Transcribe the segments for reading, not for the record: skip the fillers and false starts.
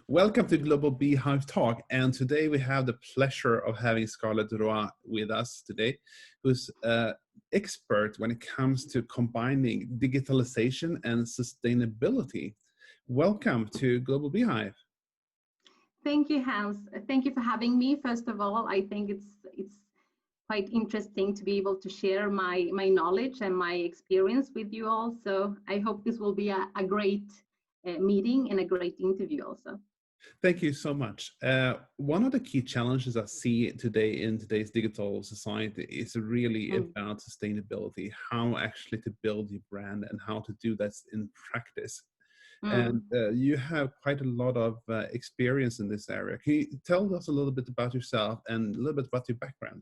Welcome to Global Beehive Talk, and today we have the pleasure of having Scarlett Roa with us today, who's an expert when it comes to combining digitalization and sustainability. Welcome to Global Beehive. Thank you, Hans. Thank you for having me. First of all, I think it's quite interesting to be able to share my knowledge and my experience with you all. So I hope this will be a great meeting and a great interview also. Thank you so much. One of the key challenges I see today in today's digital society is really about sustainability, how actually to build your brand and how to do that in practice. And you have quite a lot of experience in this area. Can you tell us a little bit about yourself and a little bit about your background?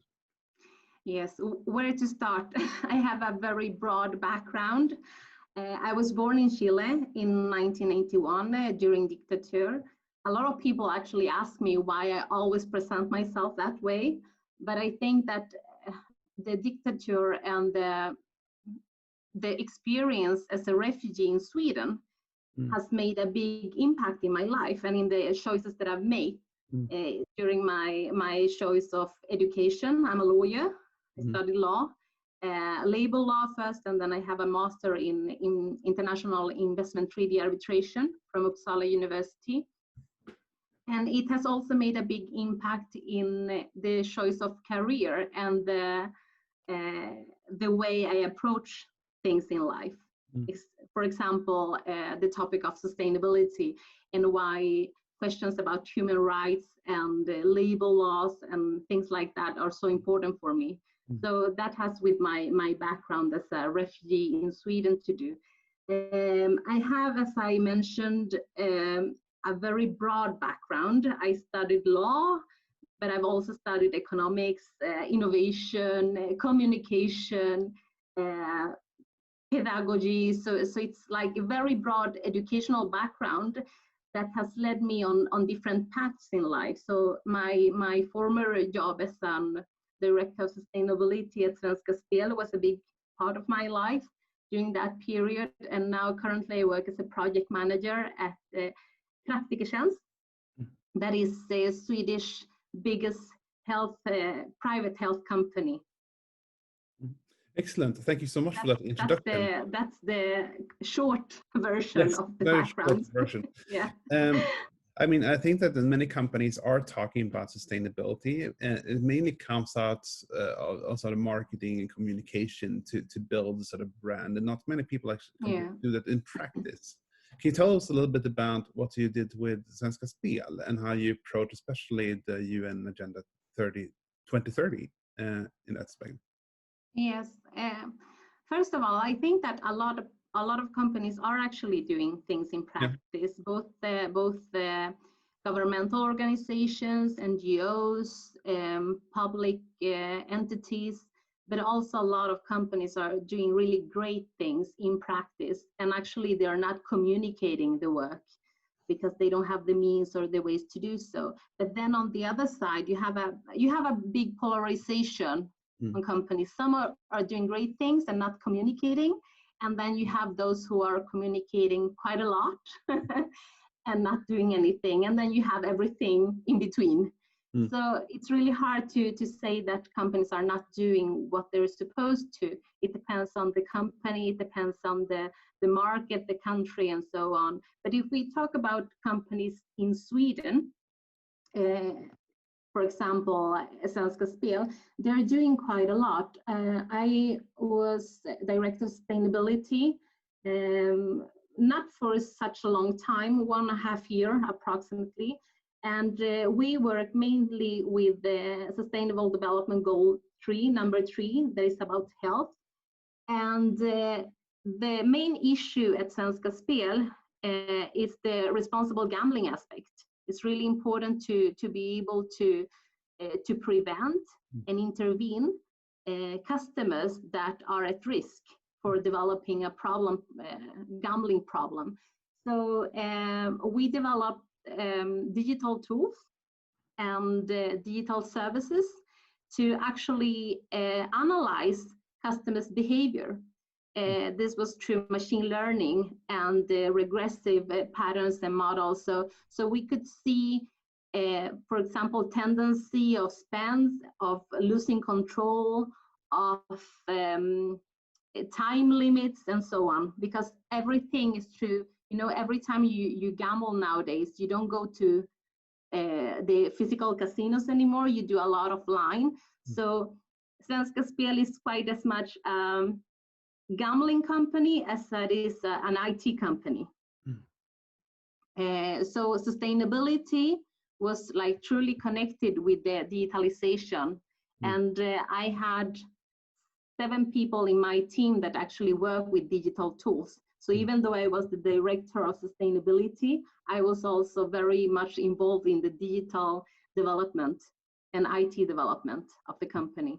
Yes, where to start? I have a very broad background. I was born in Chile in 1981 during dictature. A lot of people actually ask me why I always present myself that way, but I think that the dictature and the experience as a refugee in Sweden has made a big impact in my life and in the choices that I've made during my choice of education. I'm a lawyer. I studied law, labor law first, and then I have a master in international investment treaty arbitration from Uppsala University. And it has also made a big impact in the choice of career and the way I approach things in life. For example, the topic of sustainability and why questions about human rights and labor laws and things like that are so important for me. So that has with my background as a refugee in Sweden to do. I have, as I mentioned, a very broad background. I studied law, but I've also studied economics, innovation, communication, pedagogy. So it's like a very broad educational background that has led me on different paths in life. So my former job as director of sustainability at Svenska Spel was a big part of my life during that period. And now currently I work as a project manager at Praktikertjänst. That is the Swedish biggest private health company. Excellent. Thank you so much for that introduction. That's the short version of the background. Short version. Yeah. I mean, I think that many companies are talking about sustainability, and it mainly comes out of sort of marketing and communication to build a sort of brand, and not many people actually do that in practice. Can you tell us a little bit about what you did with Svenska Spel and how you approach especially the UN Agenda 2030 in that space? Yes. First of all, I think that a lot of companies are actually doing things in practice, both the governmental organizations, NGOs, public entities, but also a lot of companies are doing really great things in practice, and actually they are not communicating the work because they don't have the means or the ways to do so. But then on the other side, you have a big polarization on companies. Some are doing great things and not communicating, and then you have those who are communicating quite a lot and not doing anything, and then you have everything in between. So it's really hard to say that companies are not doing what they're supposed to. It depends on the company, it depends on the market, the country, and so on. But if we talk about companies in Sweden, for example, Svenska Spel, they're doing quite a lot. I was director of sustainability, not for such a long time, 1.5 years approximately. And we work mainly with the Sustainable Development Goal 3, number 3, that is about health. And the main issue at Svenska Spel is the responsible gambling aspect. It's really important to be able to prevent and intervene customers that are at risk for developing a problem, gambling problem. So we developed digital tools and digital services to actually analyze customers' behavior This was through machine learning and regressive patterns and models. So we could see, for example, tendency of spends, of losing control, of time limits, and so on. Because everything is true. You know, every time you gamble nowadays, you don't go to the physical casinos anymore. You do a lot offline. So Svenska Spel is quite as much gambling company as it is an IT company. So sustainability was like truly connected with the digitalization. And I had 7 people in my team that actually work with digital tools. So even though I was the director of sustainability, I was also very much involved in the digital development and IT development of the company.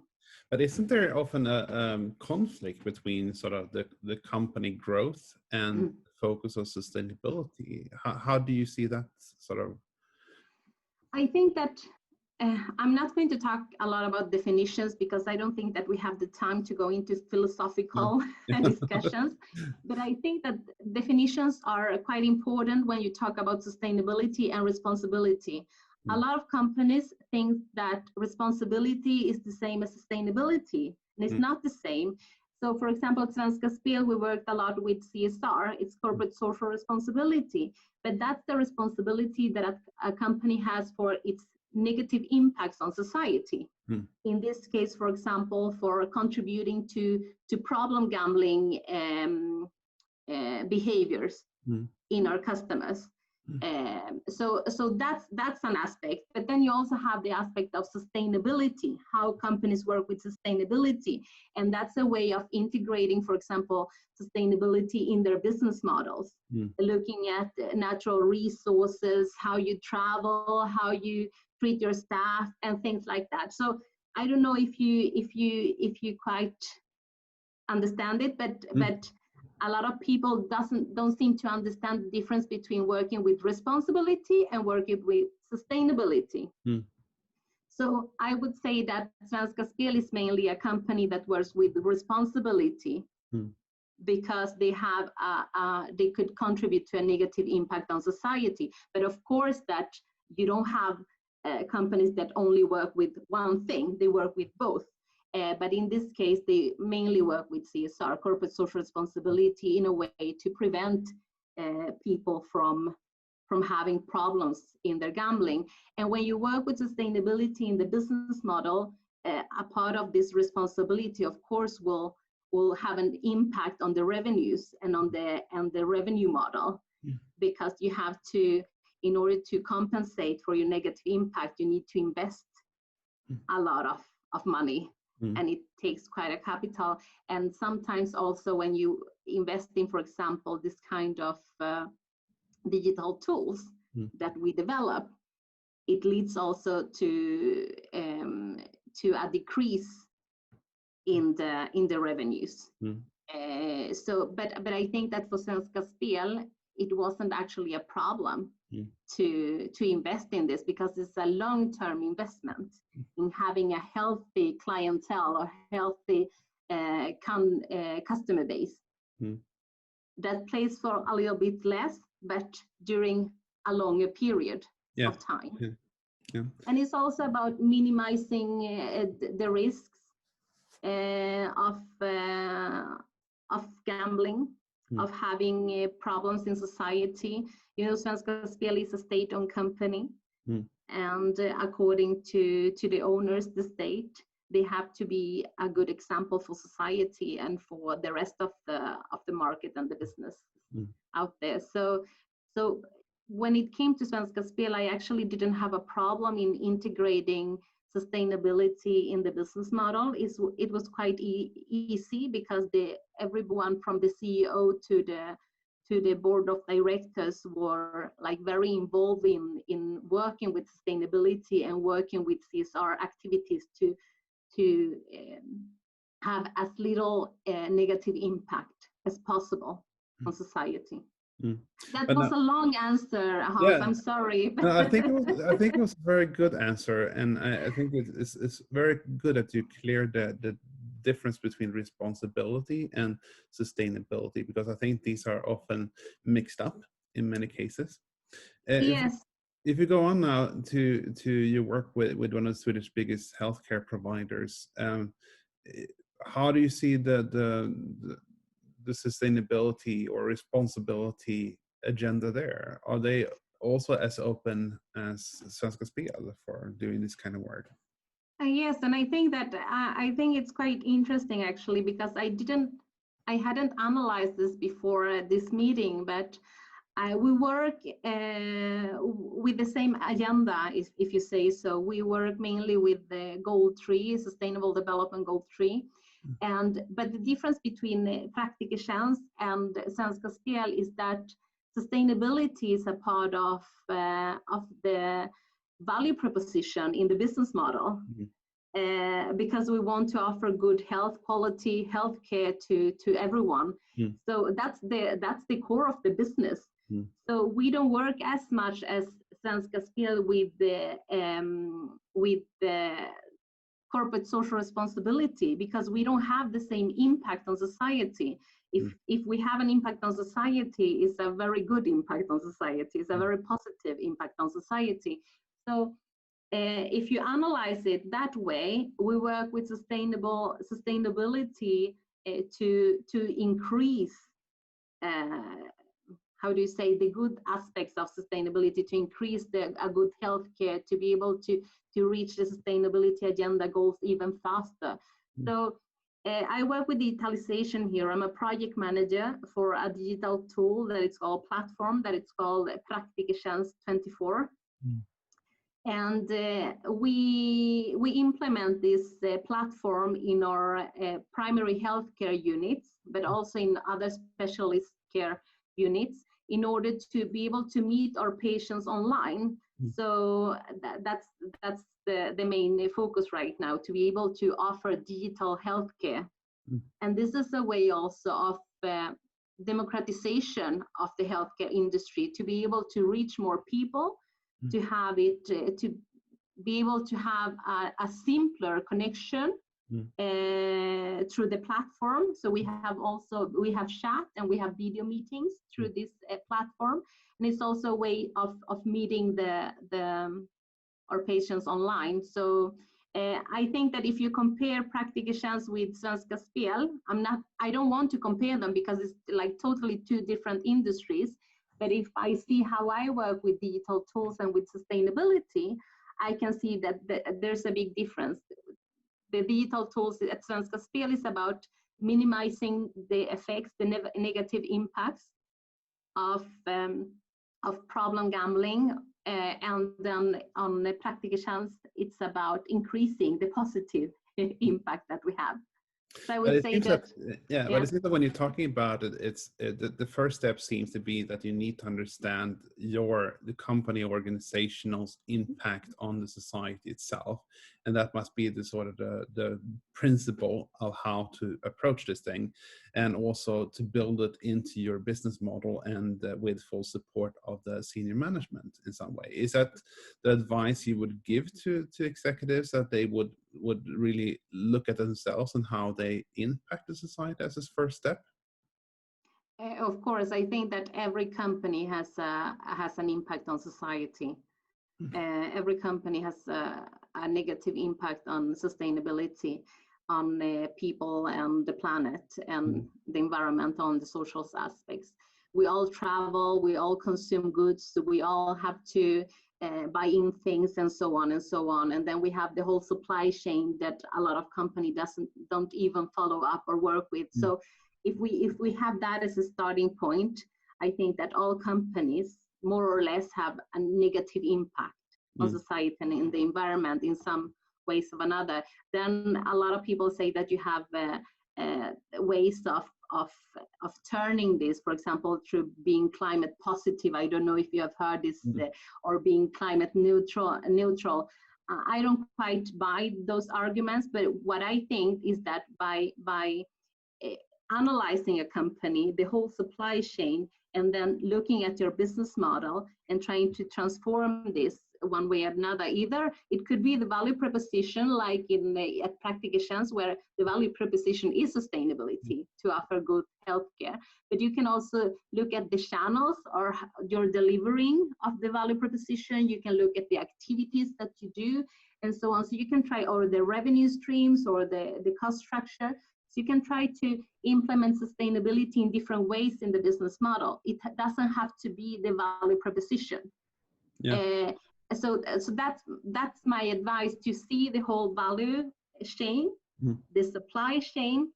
But isn't there often a conflict between sort of the company growth and focus on sustainability? How do you see that sort of? I think that I'm not going to talk a lot about definitions because I don't think that we have the time to go into philosophical discussions. But I think that definitions are quite important when you talk about sustainability and responsibility. A lot of companies think that responsibility is the same as sustainability, and it's not the same. So, for example, at Svenska Spel, we worked a lot with CSR, it's corporate social responsibility, but that's the responsibility that a company has for its negative impacts on society. In this case, for example, for contributing to problem gambling behaviors in our customers. So that's an aspect, but then you also have the aspect of sustainability, how companies work with sustainability, and that's a way of integrating, for example, sustainability in their business models, looking at natural resources, how you travel, how you treat your staff, and things like that. So I don't know if you quite understand it, but a lot of people don't seem to understand the difference between working with responsibility and working with sustainability. So I would say that Svenska Spel is mainly a company that works with responsibility because they have they could contribute to a negative impact on society. But of course, that you don't have companies that only work with one thing; they work with both. But in this case, they mainly work with CSR, corporate social responsibility, in a way to prevent people from having problems in their gambling. And when you work with sustainability in the business model, a part of this responsibility, of course, will have an impact on the revenues and on the revenue model, because you have to, in order to compensate for your negative impact, you need to invest a lot of money. And it takes quite a capital. And sometimes also when you invest in, for example, this kind of digital tools that we develop, it leads also to a decrease in the revenues. But I think that for Svenska Spel, it wasn't actually a problem to invest in this, because it's a long-term investment in having a healthy clientele or healthy customer base that plays for a little bit less, but during a longer period of time. And it's also about minimizing the risks of gambling, of having problems in society. You know, Svenska Spel is a state-owned company, and according to the owners, the state, they have to be a good example for society and for the rest of the market and the business out there. So when it came to Svenska Spel, I actually didn't have a problem in integrating sustainability in the business model. It was quite easy, because everyone from the CEO to the board of directors were like very involved in working with sustainability and working with CSR activities to have as little negative impact as possible on society. That was a long answer, Hans. I'm sorry. No, I think it was a very good answer, and I think it's very good that you cleared the difference between responsibility and sustainability, because I think these are often mixed up in many cases. Yes. If you go on now to your work with one of the Swedish biggest healthcare providers, how do you see the sustainability or responsibility agenda there? Are they also as open as Svenska Spel for doing this kind of work? Yes, and I think that I think it's quite interesting actually, because I hadn't analyzed this before this meeting, but we work with the same agenda, if you say so. We work mainly with the Goal 3, Sustainable Development Goal 3. But the difference between Praktiker Tjänst and Svenska Spel is that sustainability is a part of the value proposition in the business model. Because we want to offer good health quality healthcare to everyone. So that's the core of the business. So we don't work as much as Svenska Spel with the corporate social responsibility, because we don't have the same impact on society. If we have an impact on society, it's a very good impact on society. It's a very positive impact on society. So if you analyze it that way, we work with sustainability to increase, how do you say, the good aspects of sustainability, to increase a good healthcare, to be able to reach the sustainability agenda goals even faster. So I work with digitalization here. I'm a project manager for a digital tool that it's called platform, that it's called Praktiker Tjänst 24. And we implement this platform in our primary healthcare units, but also in other specialist care units, in order to be able to meet our patients online. So that's the main focus right now, to be able to offer digital healthcare. And this is a way also of democratization of the healthcare industry, to be able to reach more people, to have it, to be able to have a simpler connection through the platform. So we have chat and we have video meetings through this platform, and it's also a way of meeting our patients online. So I think that if you compare Praktiker Tjänst with Svenska Spel, I don't want to compare them because it's like totally two different industries. But if I see how I work with digital tools and with sustainability, I can see that there's a big difference. The digital tools at Svenska Spel is about minimizing the effects, the negative impacts of problem gambling, and then on the Praktiker Tjänst, it's about increasing the positive impact that we have. So I would say that, but it seems that when you're talking about it, it's the first step seems to be that you need to understand the company organizational impact on the society itself, and that must be the sort of the principle of how to approach this thing, and also to build it into your business model, and with full support of the senior management in some way. Is that the advice you would give to executives, that they would really look at themselves and how they impact the society as his first step? Of course, I think that every company has an impact on society. Every company has a negative impact on sustainability, on people and the planet and the environment, on the social aspects. We all travel, we all consume goods, we all have to buy in things and so on and so on. And then we have the whole supply chain that a lot of companies don't even follow up or work with. So if we have that as a starting point, I think that all companies more or less have a negative impact on society and in the environment in some ways or another. Then a lot of people say that you have ways of turning this, for example, through being climate positive. I don't know if you have heard this, or being climate neutral. I don't quite buy those arguments, but what I think is that by analyzing a company, the whole supply chain, and then looking at your business model and trying to transform this one way or another. Either it could be the value proposition, like at Practical Chance, where the value proposition is sustainability to offer good healthcare. But you can also look at the channels or your delivering of the value proposition. You can look at the activities that you do and so on. So you can try, or the revenue streams or the cost structure. So you can try to implement sustainability in different ways in the business model. It doesn't have to be the value proposition. Yeah. So that's my advice, to see the whole value chain, the supply chain,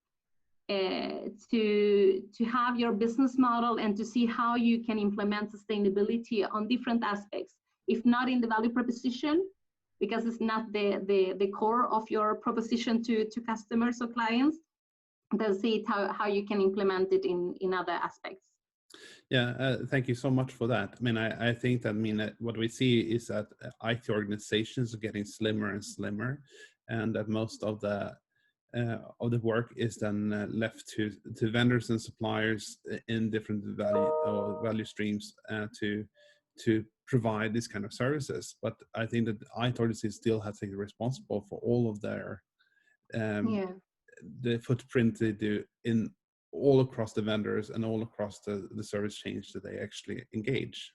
to have your business model and to see how you can implement sustainability on different aspects. If not in the value proposition, because it's not the core of your proposition to customers or clients, then see how you can implement it in other aspects. Yeah, thank you so much for that. I mean, I think that, what we see is that IT organizations are getting slimmer and slimmer, and that most of the work is then left to vendors and suppliers in different value streams to provide this kind of services. But I think that IT organizations still have to be responsible for all of their the footprint they do in all across the vendors and all across the service chains that they actually engage.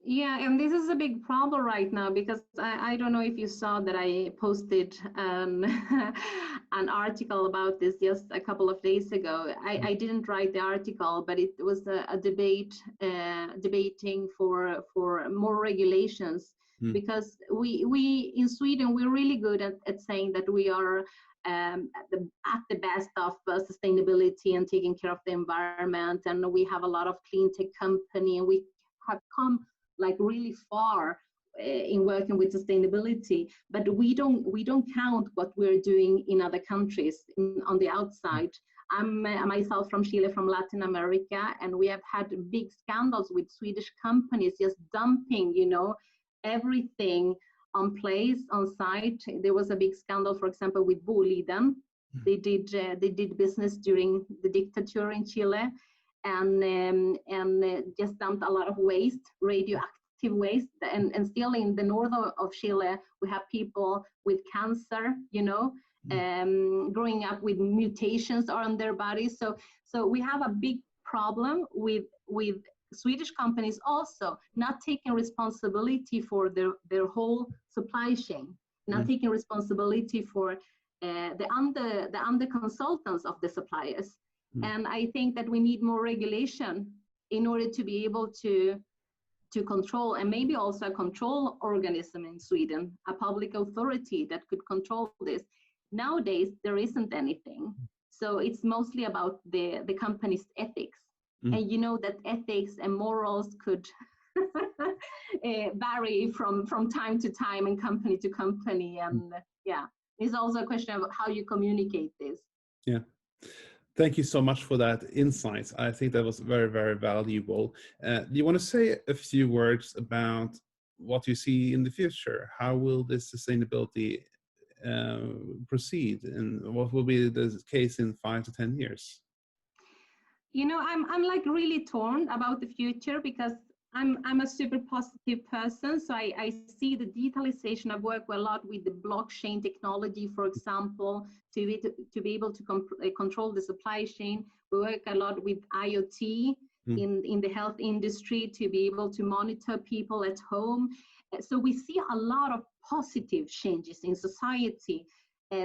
Yeah, and this is a big problem right now, because I don't know if you saw that I posted an article about this just a couple of days ago. I didn't write the article, but it was a debate debating for more regulations, because we in Sweden, we're really good at saying that we are at the best of sustainability and taking care of the environment, and we have a lot of clean tech company, and we have come like really far in working with sustainability, but we don't count what we're doing in other countries on the outside. I'm myself from Chile, from Latin America, and we have had big scandals with Swedish companies just dumping, everything on place, on site. There was a big scandal, for example, with Boliden. They did business during the dictator in Chile, and just dumped a lot of waste, radioactive waste, and still in the north of Chile, we have people with cancer, growing up with mutations on their bodies. So we have a big problem with Swedish companies also not taking responsibility for their whole supply chain, not taking responsibility for the under consultants of the suppliers. And I think that we need more regulation in order to be able to control, and maybe also a control organism in Sweden, a public authority that could control this. Nowadays, there isn't anything. So it's mostly about the company's ethics. And you know that ethics and morals could vary from time to time and company to company. And it's also a question of how you communicate this. Yeah. Thank you so much for that insight. I think that was very, very valuable. Do you want to say a few words about what you see in the future? How will this sustainability proceed, and what will be the case in 5 to 10 years? I'm like really torn about the future, because I'm a super positive person. So I see the digitalization. I work a lot with the blockchain technology, for example, to be able to control the supply chain. We work a lot with IoT in the health industry to be able to monitor people at home. So we see a lot of positive changes in society.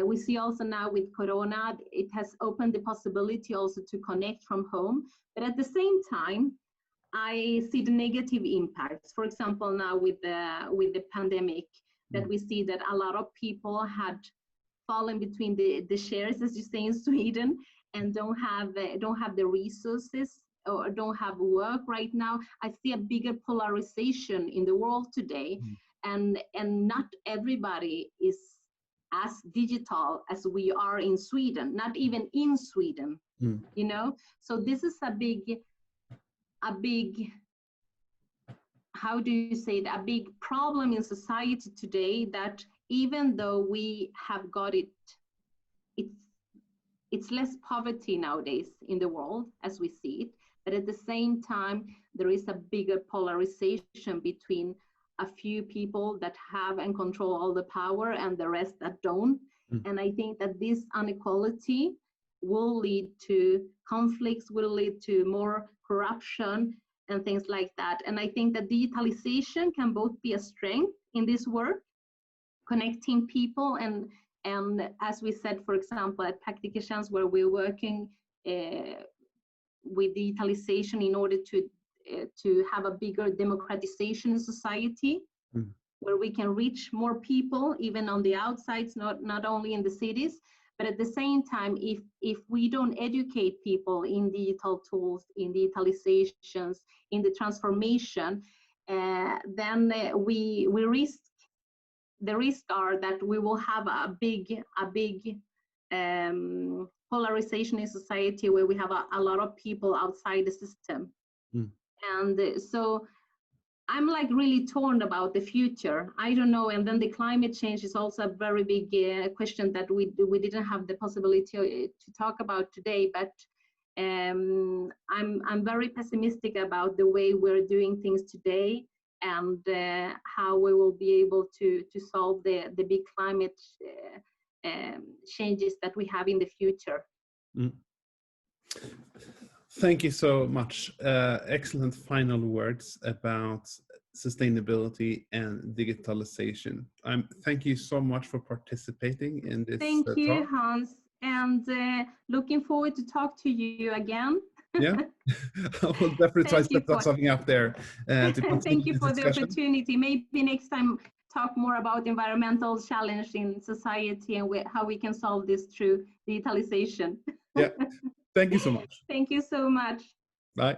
We see also now with Corona, it has opened the possibility also to connect from home. But at the same time, I see the negative impacts. For example, now with the pandemic, that we see that a lot of people had fallen between the shares, as you say in Sweden, and don't have the resources or don't have work right now. I see a bigger polarization in the world today, and not everybody is as digital as we are in Sweden, not even in Sweden, So this is a big, how do you say it, a big problem in society today, that even though we have got it's less poverty nowadays in the world as we see it, but at the same time, there is a bigger polarization between a few people that have and control all the power and the rest that don't. And I think that this inequality will lead to conflicts, will lead to more corruption and things like that. And I think that digitalization can both be a strength in this work, connecting people, and as we said, for example, at Praktikertjänst, where we're working with digitalization in order to have a bigger democratization in society, where we can reach more people, even on the outsides, not only in the cities. But at the same time, if we don't educate people in digital tools, in digitalizations, in the transformation, then we risk. The risks are that we will have a big polarization in society, where we have a lot of people outside the system. And so I'm like really torn about the future. I don't know. And then the climate change is also a very big question that we didn't have the possibility to talk about today. But I'm very pessimistic about the way we're doing things today, and how we will be able to solve the big climate changes that we have in the future. Thank you so much. Excellent final words about sustainability and digitalization. Thank you so much for participating in this Thank you, talk. Hans, and looking forward to talk to you again. Yeah, I will definitely try to set something up there to continue. Thank you for discussion. the opportunity. Maybe next time talk more about environmental challenge in society and how we can solve this through digitalization. Yeah, thank you so much. Thank you so much. Bye.